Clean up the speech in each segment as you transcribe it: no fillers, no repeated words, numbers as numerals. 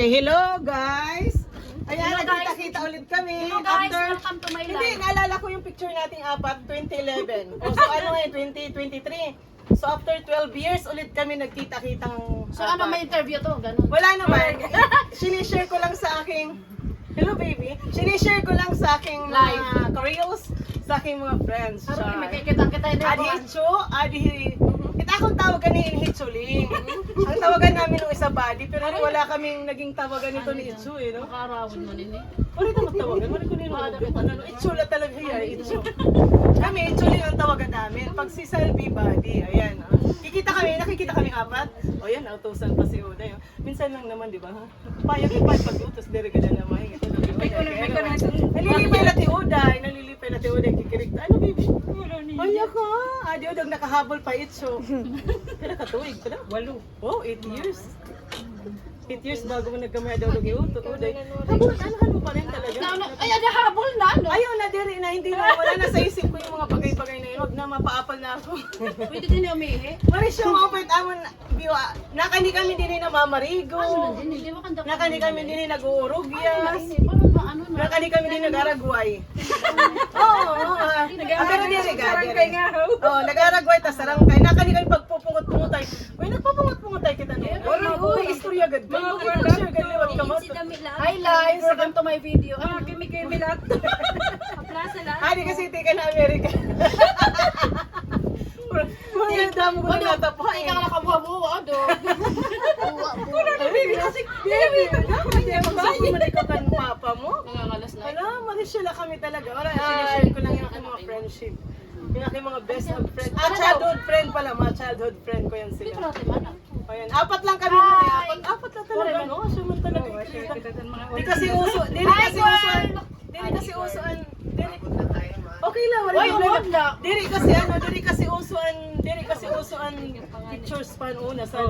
Hello guys! Ayan, nagkita-kita ulit kami. Hello guys, After, welcome to my hindi, life. naalala ko yung picture nating apat, 2011. O so ano ngayon, 2023. So after 12 years, ulit kami nagkita-kitang So ano, may interview to, ganun. Wala naman. Sinishare ko lang sa aking, hello baby, sinishare ko lang sa aking mga careers, sa aking mga friends. Sorry, magkikitang kita hindi Adi Hitcho, kita akong tawagan ni Hitchuling. Ang tawagan namin ng isa body, pero wala kaming naging tawagan nito ni Hitcho eh, no? Makarawin mo nini. Ulit ang magtawagan, wala ko nino. Itchula talaga yan, Itcho. Kami, Hitchuling ang tawagan namin. Pag si Salvi body, ayan. Nakikita kami apat. O yan, nautusan pa si Uday. Minsan lang naman, di ba? Payag pag-utos, dire ka na naman. Nalilipay na ti Uday, kikirikta. Ano, baby? Ay, ako. Adi Uday, nakahabol pa Itcho. Kaya katuwig pa na? 8. Oh, 8 years. 8 years bago mo nagkamaya daw ng Uday. Habol mo pa rin talaga. Ay, habol na, no? Ayaw na, diri na, hindi na, wala na sa isip ko yung mga bagay-bagay na yun. Huwag na mapaapal na ako. Pwede din umihi. Maris yung opet amon, biwa, nakani kami din na mamarigo. Hindi mo kanda. Nakani kami din nag-uurugyas. Paano ba, ano na? Nakani kami din nag-aragway. Oo, pero diri ka, diri. Oo, nag-aragway, tas sarangkay. Nakani kami pagpupungot-pungutay. Uy, nagpupungot-pungutay kita no. Uy, istorya agad. Istorya agad liwat ka mo. Hi live, welcome to my video. Ah, Kimi lahat. Hindi kasi tika na Amerika. Mga damo ko na natapos. Ay, ka nakabuha-buha, do. Ikaw kan papa mo? Nangangalas na. Wala, Marisyola kami talaga. Wala, sinishare ko lang yung aking mga friendship. Yung aking mga best of friends. Childhood friend pala, mga childhood friend ko yan Hindi ko sila. natin manak. Ayan, apat lang kami nun eh. Apat lang talaga, no? Asya man talaga. Di kasi uso, okay lang, wala Uy, problema. umod lang. Diri kasi usuan pictures pan una sa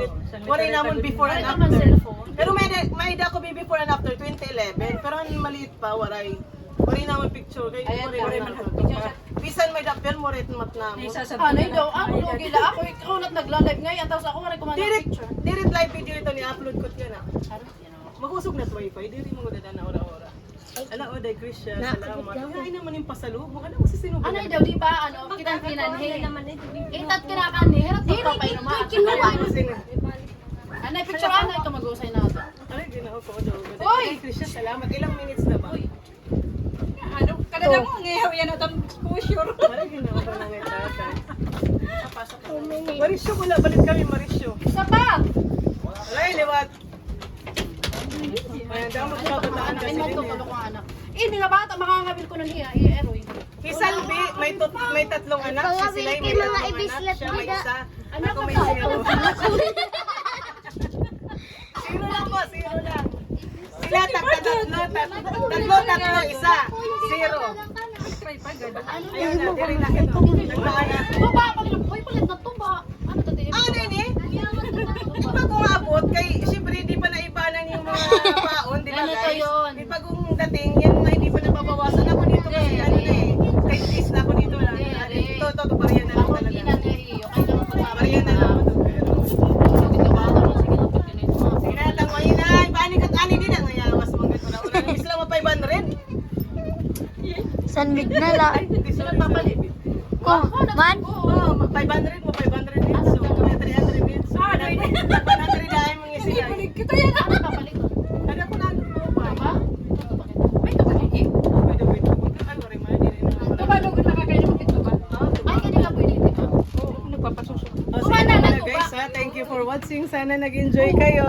wala namon before and Ay, naman after. cellphone. Pero may da ko before and after 2011, pero ang maliit pa waray. Wala namon picture kay Ayan, wala man hagpicture. Bisan may da pero mo ret mat na mo. Ano daw? Ako lugi la ako. Ikaw nag-live ngayon. Tapos ako wala kumana picture. Diri live video ito ni upload ko yan ah. Magusog na wifi, diri mo gudada na ora-ora. Ala, Oday, Krisha, salamat. Ay naman yung pasalubong. Ano mo si sino ba? Ano daw, di ba? Ano, kitang pinanhin. Itat kinakan ni. Hirap ko pa pa naman. Ano sino? Ano, picture ano ito mag-usay na ito. Ay, ginao ko daw. Oy! Ay, Krisha, salamat. Ilang minutes na ba? Ano, kada mo ngayaw yan at ang exposure. Ay, ginao ko na ngayon tatay. Marisyo, wala. Balik kami, Marisyo. Isa pa! Alay, liwat. Ayan, daw magkabataan kasi Anak, din ito, eh. tulog kong anak. Mga bata, makakabil ko nun hiya. I-eroy. Kisalbi, may tatlong anak. Si Silay, may tatlong anak. Siya may isa. Ako may zero. Zero lang po, zero lang. Sila tatlo, isa. Zero. Ayun na, diri na ito. Nagpaanak. Baba, palit na to ba? Ano to, di? Ah, din eh. Pag umabot, kay, siyempre hindi pa naibanan yung mga baon, di ba Ano to guys? yun? Di pag dating, yan mga hindi pa nababawasan. Ako dito kasi ano na eh. 10 days na ako dito. Ito, bariyan na lang Ako, talaga. hindi na nahiyo. Ay, ganun pa sa Bariyan na lang. Ito ba? Sige lang, pag ganito. Sige na lang, ngayon na. Paani ka, ani din ang ngayawas mga ganito na. Wala na, bis lang mapaiban rin. Sanbig na lang. Ay, hindi sila papalit. Kung, man, Oo, 500 mo, 500 minutes. So, 300 minutes. Ah, ano yun? 100 dahil mga sila. Kita yan. Ano papalit ko? Ano ko lang mo pa? Ba? May tabalik eh. Pwede. Ano rin, man, hindi rin naman. Tumalog na kakain mo ito ba? Ay, hindi ka pwede, di ba? Oo, nagpapasusok. Oh, sige na guys ha. Thank you for watching. Sana nag-enjoy kayo.